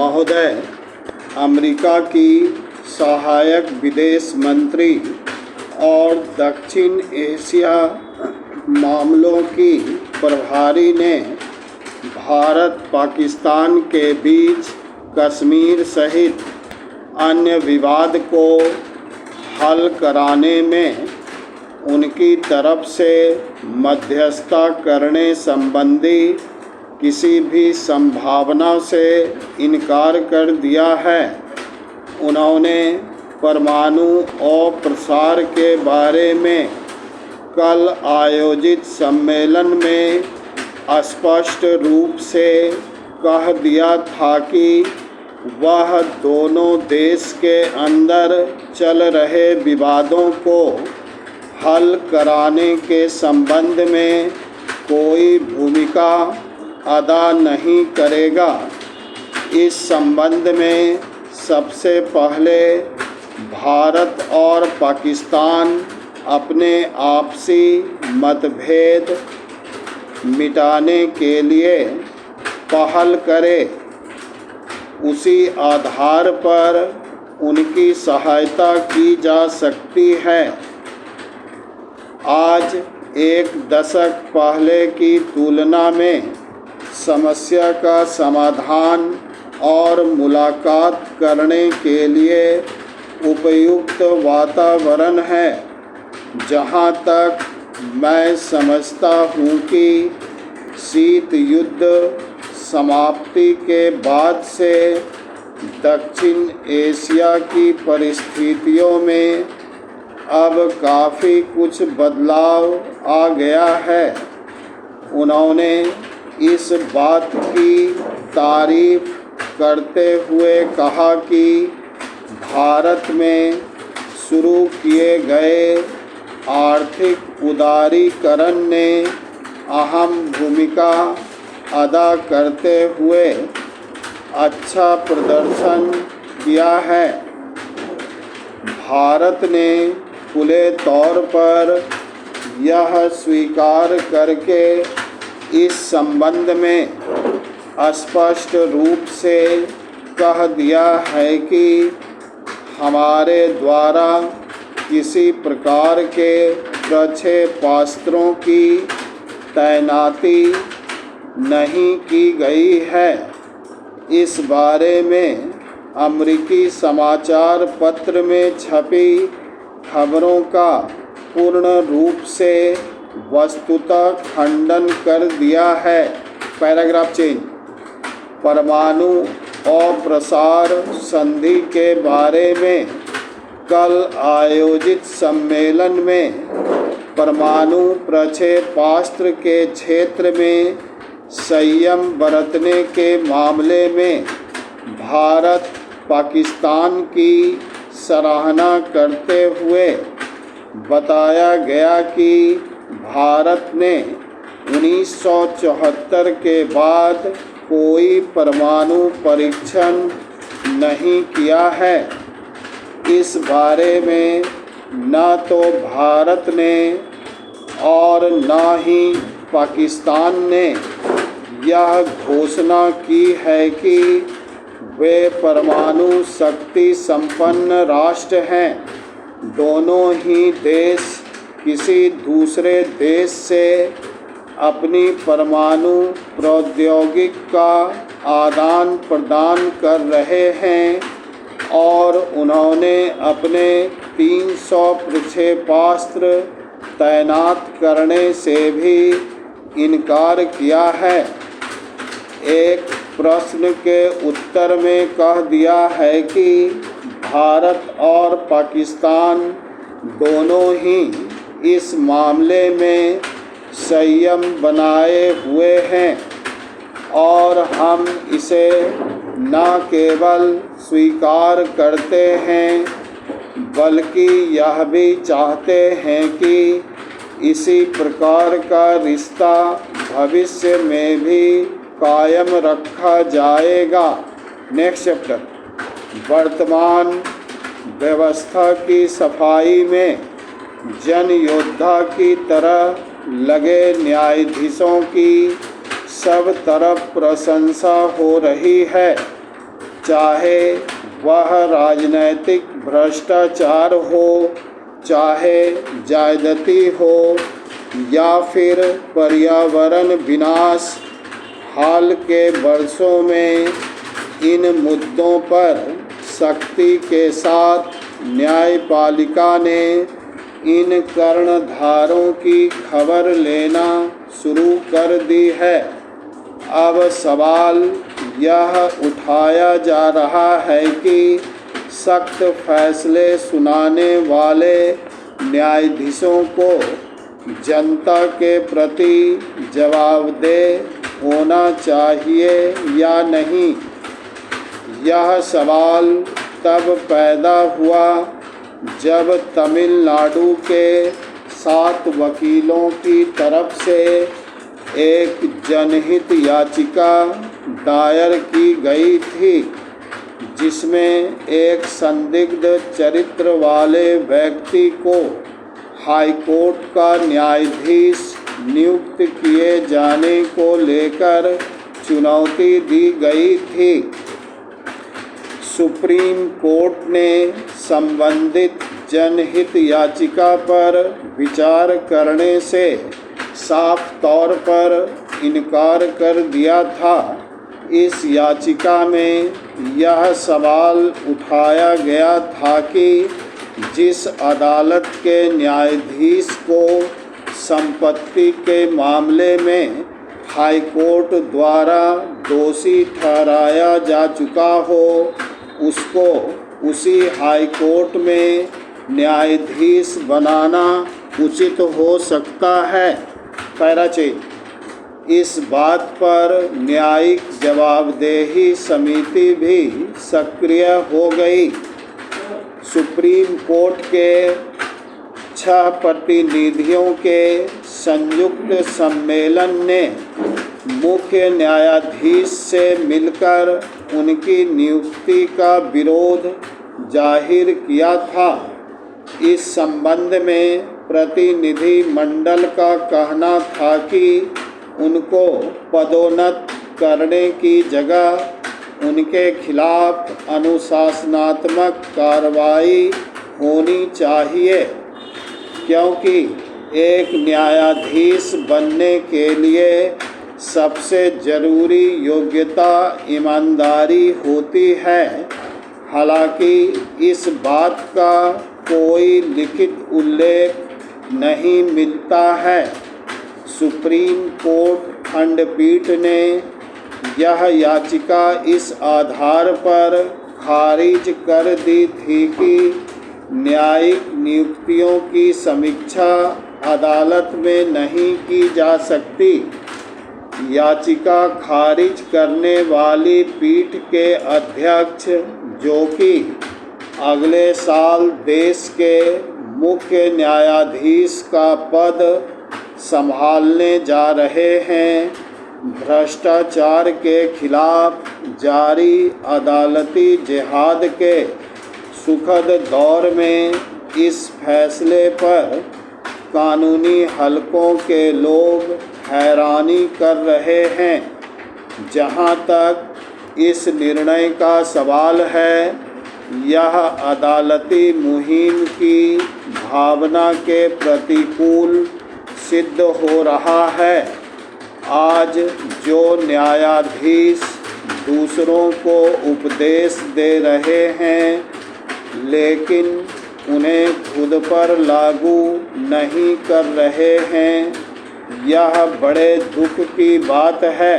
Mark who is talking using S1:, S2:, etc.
S1: महोदय, अमेरिका की सहायक विदेश मंत्री और दक्षिण एशिया मामलों की प्रभारी ने भारत पाकिस्तान के बीच कश्मीर सहित अन्य विवाद को हल कराने में उनकी तरफ से मध्यस्थता करने संबंधी किसी भी संभावना से इनकार कर दिया है। उन्होंने परमाणु अप्रसार के बारे में कल आयोजित सम्मेलन में स्पष्ट रूप से कह दिया था कि वह दोनों देश के अंदर चल रहे विवादों को हल कराने के संबंध में कोई भूमिका अदा नहीं करेगा। इस संबंध में सबसे पहले भारत और पाकिस्तान अपने आपसी मतभेद मिटाने के लिए पहल करे। उसी आधार पर उनकी सहायता की जा सकती है। आज एक दशक पहले की तुलना में समस्या का समाधान और मुलाकात करने के लिए उपयुक्त वातावरण है। जहाँ तक मैं समझता हूँ कि शीत युद्ध समाप्ति के बाद से दक्षिण एशिया की परिस्थितियों में अब काफ़ी कुछ बदलाव आ गया है। उन्होंने इस बात की तारीफ करते हुए कहा कि भारत में शुरू किए गए आर्थिक उदारीकरण ने अहम भूमिका अदा करते हुए अच्छा प्रदर्शन किया है। भारत ने खुले तौर पर यह स्वीकार करके इस संबंध में स्पष्ट रूप से कह दिया है कि हमारे द्वारा किसी प्रकार के प्रक्षेपास्त्रों की तैनाती नहीं की गई है। इस बारे में अमेरिकी समाचार पत्र में छपी खबरों का पूर्ण रूप से वस्तुतः खंडन कर दिया है। Paragraph change. परमाणु अप्रसार संधि के बारे में कल आयोजित सम्मेलन में परमाणु प्रक्षेपास्त्र के क्षेत्र में संयम बरतने के मामले में भारत पाकिस्तान की सराहना करते हुए बताया गया कि भारत ने 1974 के बाद कोई परमाणु परीक्षण नहीं किया है। इस बारे में न तो भारत ने और न ही पाकिस्तान ने यह घोषणा की है कि वे परमाणु शक्ति संपन्न राष्ट्र हैं। दोनों ही देश किसी दूसरे देश से अपनी परमाणु प्रौद्योगिकी का आदान प्रदान कर रहे हैं और उन्होंने अपने 300 प्रक्षेपास्त्र तैनात करने से भी इनकार किया है। एक प्रश्न के उत्तर में कह दिया है कि भारत और पाकिस्तान दोनों ही इस मामले में संयम बनाए हुए हैं और हम इसे न केवल स्वीकार करते हैं बल्कि यह भी चाहते हैं कि इसी प्रकार का रिश्ता भविष्य में भी कायम रखा जाएगा। Next chapter. वर्तमान व्यवस्था की सफाई में जन योद्धा की तरह लगे न्यायाधीशों की सब तरफ प्रशंसा हो रही है। चाहे वह राजनैतिक भ्रष्टाचार हो, चाहे ज्यादती हो या फिर पर्यावरण विनाश। हाल के वर्षों में इन मुद्दों पर सख्ती के साथ न्यायपालिका ने इन कर्णधारों की खबर लेना शुरू कर दी है। अब सवाल यह उठाया जा रहा है कि सख्त फैसले सुनाने वाले न्यायाधीशों को जनता के प्रति जवाबदेह होना चाहिए या नहीं। यह सवाल तब पैदा हुआ जब तमिलनाडु के 7 वकीलों की तरफ से एक जनहित याचिका दायर की गई थी, जिसमें एक संदिग्ध चरित्र वाले व्यक्ति को हाईकोर्ट का न्यायाधीश नियुक्त किए जाने को लेकर चुनौती दी गई थी। सुप्रीम कोर्ट ने संबंधित जनहित याचिका पर विचार करने से साफ तौर पर इनकार कर दिया था। इस याचिका में यह सवाल उठाया गया था कि जिस अदालत के न्यायाधीश को संपत्ति के मामले में हाईकोर्ट द्वारा दोषी ठहराया जा चुका हो, उसको उसी हाईकोर्ट में न्यायाधीश बनाना उचित हो सकता है। पैराचेन इस बात पर न्यायिक जवाबदेही समिति भी सक्रिय हो गई। सुप्रीम कोर्ट के 6 प्रतिनिधियों के संयुक्त सम्मेलन ने मुख्य न्यायाधीश से मिलकर उनकी नियुक्ति का विरोध जाहिर किया था। इस संबंध में प्रतिनिधि मंडल का कहना था कि उनको पदोन्नत करने की जगह उनके खिलाफ अनुशासनात्मक कार्रवाई होनी चाहिए, क्योंकि एक न्यायाधीश बनने के लिए सबसे ज़रूरी योग्यता ईमानदारी होती है। हालांकि इस बात का कोई लिखित उल्लेख नहीं मिलता है। सुप्रीम कोर्ट खंडपीठ ने यह याचिका इस आधार पर खारिज कर दी थी कि न्यायिक नियुक्तियों की समीक्षा अदालत में नहीं की जा सकती। याचिका खारिज करने वाली पीठ के अध्यक्ष, जो कि अगले साल देश के मुख्य न्यायाधीश का पद संभालने जा रहे हैं, भ्रष्टाचार के खिलाफ जारी अदालती जिहाद के सुखद दौर में इस फैसले पर कानूनी हलकों के लोग हैरानी कर रहे हैं। जहां तक इस निर्णय का सवाल है, यह अदालती मुहिम की भावना के प्रतिकूल सिद्ध हो रहा है। आज जो न्यायाधीश दूसरों को उपदेश दे रहे हैं, लेकिन उन्हें खुद पर लागू नहीं कर रहे हैं, यह बड़े दुख की बात है।